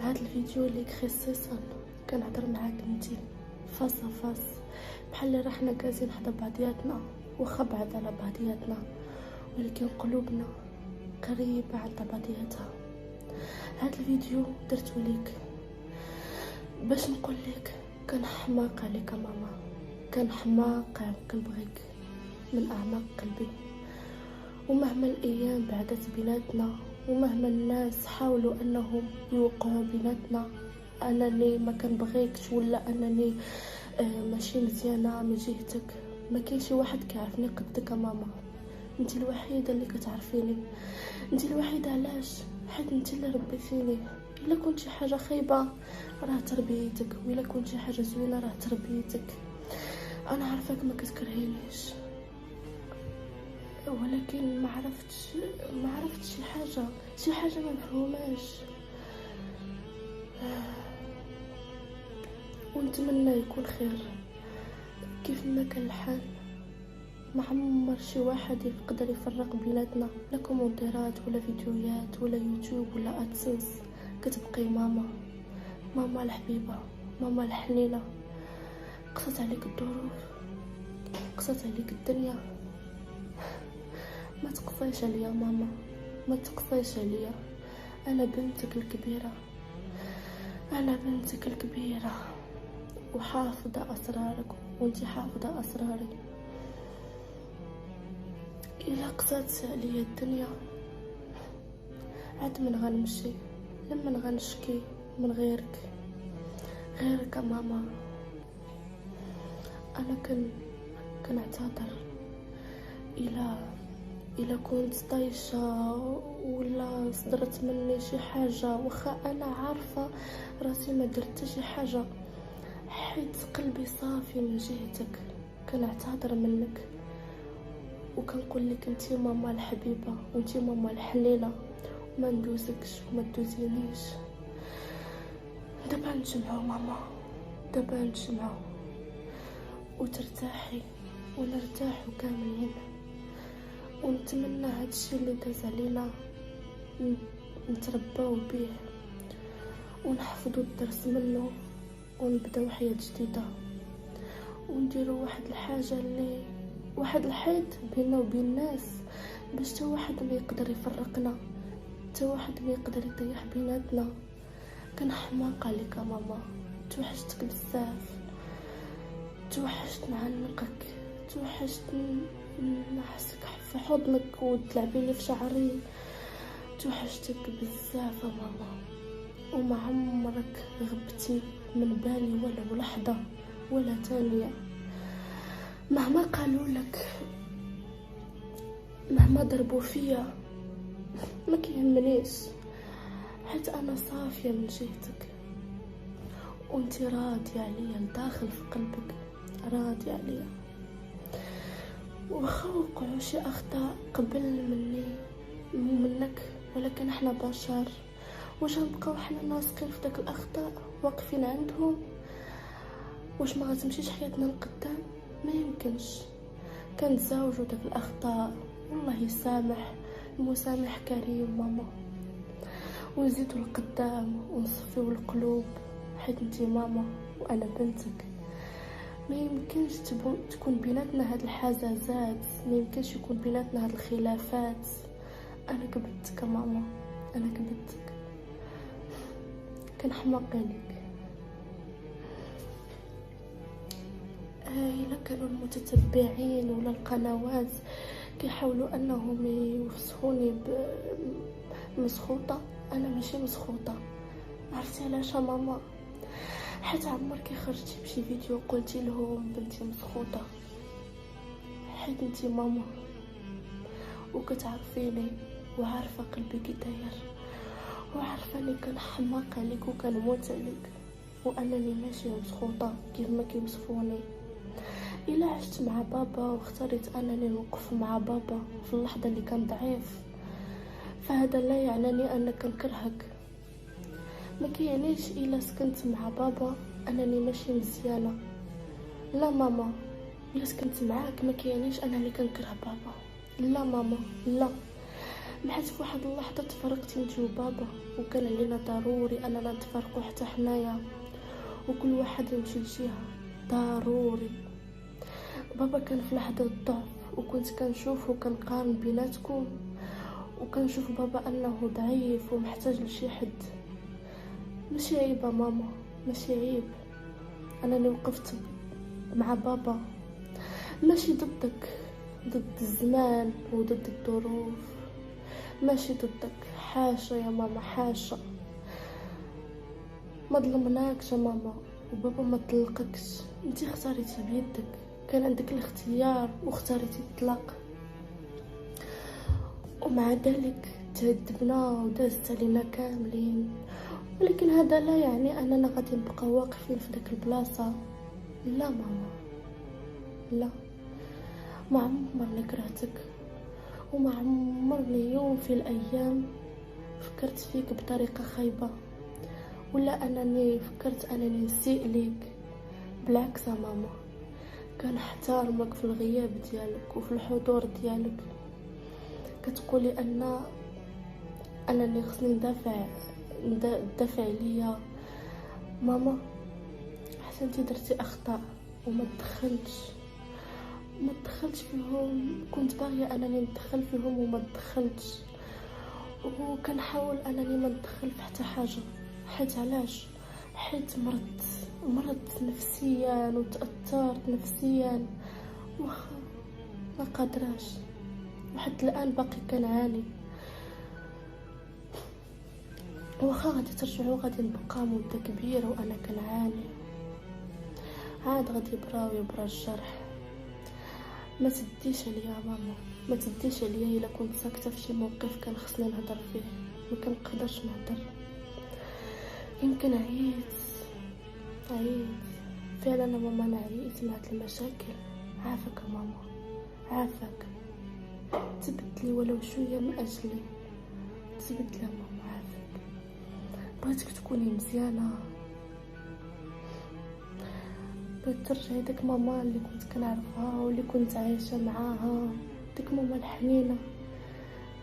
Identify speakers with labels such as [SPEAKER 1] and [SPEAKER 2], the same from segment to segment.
[SPEAKER 1] هذا الفيديو اللي خصيصا كنهضر معاك انتي فاس فاس، بحال اللي راحنا جالسين حدا بعضياتنا واخا بعاد على بعضياتنا، ولكن قلوبنا قريبه عند بعضياتها. هذا الفيديو درتو ليك باش نقول لك كان حماق عليك ماما، كان حماق، كنبغيك من اعماق قلبي. ومهما الايام بعدت بيناتنا ومهما الناس حاولوا انهم يوقعوا بيناتنا انني ما كنبغيكش ولا انني ماشي مزيانه من جهتك، ما كاين شي واحد كيعرفني قدك ماما. انت الوحيده اللي كتعرفيني، انت الوحيده. علاش؟ حيت انت اللي ربيتيني. الا كنت شي حاجه خايبه راه تربيتك، وإلا كنت شي حاجه زوينه راه تربيتك. انا عارفاك ما كتكرهينيش، ولكن ما عرفتش شي حاجه ما مفهوماش. ونتمنى يكون خير. كيف ما كان الحال ما عمر شي واحد يقدر يفرق بيناتنا، لا كومونتيرات ولا فيديوهات ولا يوتيوب ولا ادسنس. كتبقي ماما، ماما الحبيبه، ماما الحنينه. قصت عليك الظروف، قصت عليك الدنيا، ما تقصيش عليا ماما، ما تقصيش عليا. انا بنتك الكبيره، انا بنتك الكبيره، وحافظه اسرارك وانتي حافظه اسراري. الا قصات عليا الدنيا عاد من غنمشي، لما غنشكي من غيرك ماما. انا كنعتذر الا كنت طايشه ولا صدرت مني شي حاجه، واخا انا عارفه راسي ما درت شي حاجه، حيت قلبي صافي من جهتك. كنعتذر منك وكنقول لك انتي ماما الحبيبه وانتي ماما الحنينه، وما ندوزكش وما تدوزينيش. دابا نتجمعوا ماما، دابا نتجمعوا وترتاحي ونرتاحوا كاملين. ونتمنى هادشي اللي داز علينا نترباو به ونحفظوا الدرس منه ونبداو حياة جديدة، ونديروا واحد الحيط بيننا وبين الناس، باش تا واحد ما يقدر يفرقنا، تا واحد ما يقدر يطيح بيناتنا. كان حماق عليك ماما، توحشتك بزاف، توحشت نعنقك، توحشت نحسك في حضنك وتلعبي لي في شعري. توحشتك بزاف ماما، وما عمرك غبتي من بالي ولا لحظه ولا ثانيه. مهما قالوا لك، مهما ضربوا فيا، ما كيهمنيش، حيت انا صافيه من جهتك وانتي راضيه عليا لداخل في قلبك، راضيه عليا. واخا وقعوا شي اخطاء قبل مني ومنك، ولكن احنا بشر، واش غنبقاو حنا ناسقين في داك الاخطاء واقفين عندهم؟ واش ما غتمشيش حياتنا لقدام؟ ما يمكنش. كنتزاوجوا داك الاخطاء، والله يسامح، المسامح كريم ماما. ونزيدوا لقدام ونصفيو القلوب، حيت انتي ماما وانا بنتك. ما يمكنش تكون بيناتنا هاد الحزازات، ما يمكنش يكون بيناتنا هاد الخلافات. انا كبنتك ماما، انا كبنتك. كنحماق عليك. الا كانوا المتتبعين ولا القنوات كيحاولوا انهم يوصفوني مسخوطه، انا ماشي مسخوطه. عرفتي علاش ماما؟ حيت عمرك خرجتي بشي فيديو قلتي لهم بنتي مسخوطه، حيت انتي ماما وكتعرفيني وعارفه قلبي كي داير، وعارفه اني كنحماق عليك وكنموت عليك، وانني ماشي مسخوطه كيف ما كيوصفوني. الا عشت مع بابا واختاريت انني نوقف مع بابا في اللحظه اللي كان ضعيف، فهذا لا يعنيني انك كنكرهك. ما كيعنيش الا سكنت مع بابا انني ماشي مزيانه. لا ماما، الا سكنت معاك ما كيعنيش انني كنكره بابا. لا ماما، لا، حيت في واحد اللحظه تفرقتي انت وبابا، وكان علينا ضروري اننا نتفرقوا حتى حنايا وكل واحد يمشي لجهه. ضروري. بابا كان في لحظه الضعف وكنت كنشوفه كنقارن بيناتكم، وكنشوف بابا انه ضعيف ومحتاج لشي حد. ماشي عيب ماما، ماشي عيب انني وقفت مع بابا، ماشي ضدك، ضد الزمان وضد الظروف، ماشي ضدك. حاشا يا ماما، حاشا. ما ظلمناكش يا ماما، وبابا ما طلقكش، انتي اختاريتي بيدك، كان عندك الاختيار واختاريتي الطلاق. ومع ذلك تهذبنا ودازت علينا كاملين، ولكن هذا لا يعني اننا غادي نبقى واقفين في ديك البلاصه. لا ماما، لا. ما عمرني كرهتك، وما عمرني يوم في الايام فكرت فيك بطريقه خايبه، ولا انني فكرت انني نسيء ليك. بالعكس يا ماما، كنحترمك في الغياب ديالك وفي الحضور ديالك. كتقولي انني خصني ندافع عليا. ماما، حسنتي درتي اخطاء وما تدخلتش فيهم. كنت باغيه انني ندخل فيهم وما تدخلتش، وكنحاول انني ما ندخل في حتى حاجه. حيت علاش؟ حيت مرضت نفسيا وتاثرت نفسيا، واخا ما قادراش، وحتى الان باقي كنعاني. واخا غادي ترجعوا غادي نبقى مده كبيره وانا كنعاني، عاد غادي يبرا الجرح. ما تديش عليا يا ماما، ما تديش عليا. الا كنت ساكته في شي موقف كان خصني نهضر فيه، ما كنقدرش نهضر. يمكن عييت فعلا يا ماما، انا عييت من هاد المشاكل. عافاك يا ماما، عافاك. تبدلي ولو شويه من اجلي، تبدلي يا ماما، عافاك. بغيتك تكوني مزيانه، بغيت ترجعي ديك ماما اللي كنت كنعرفها واللي كنت عايشه معاها، ديك ماما الحنينه،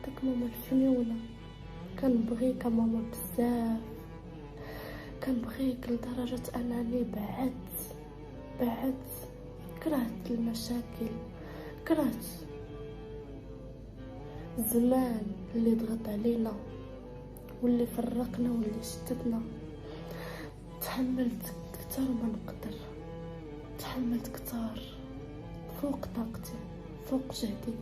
[SPEAKER 1] ديك ماما الفنونه. كنبغيك ماما بزاف، كنبغيك لدرجه انني بعدت كرهت المشاكل، كرهت الزمان اللي ضغط علينا واللي فرقنا واللي شتتنا. تحملت اكثر ما نقدر، تحملت كتار فوق طاقتي، فوق جهدي.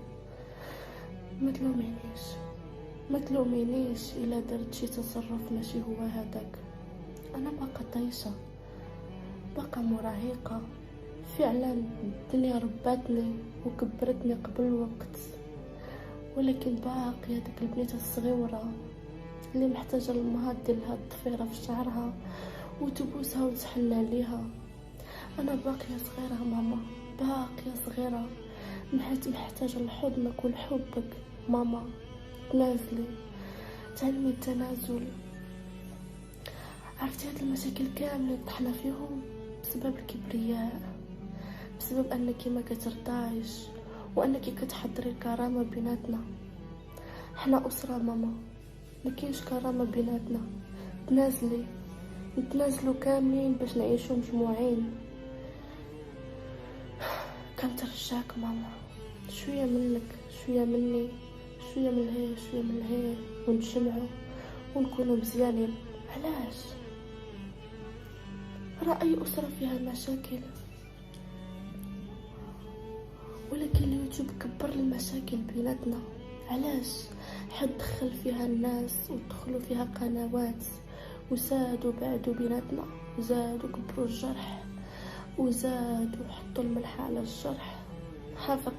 [SPEAKER 1] ما تلومينيش الا درت شي تصرف ماشي هو هذاك. انا باقا طايشه، باقا مراهقه فعلا. الدنيا رباتني وكبرتني قبل الوقت، ولكن باقيه ديك البنيته الصغيره اللي محتاجه لامها ديرلها الضفيره في شعرها وتبوسها وتحن عليها. انا باقيه صغيره ماما، باقيه صغيره، حيت محتاجه لحضنك ولحبك ماما. تنازلي، تعلمي التنازل. عرفتي هاد المشاكل كامله طحنا فيهم بسبب الكبرياء، بسبب انك ما كترضايش وانك كتحضري الكرامه بيناتنا. حنا اسره ماما، ما كاينش كرامه بيناتنا. تنازلي، نتنازلوا كاملين باش نعيشوا مجموعين. كنترجاك ماما، شويه منك شويه مني، شويه من هي شويه من هي، ونجمعوا ونكونوا مزيانين. علاش؟ راه اي اسره فيها مشاكل، ولكن اليوتيوب كبر المشاكل بيناتنا. علاش؟ حد دخل فيها الناس ودخلوا فيها قنوات وزادوا بعدوا بيناتنا، وزادوا كبروا الجرح، وزادوا حطوا الملح على الجرح. حافك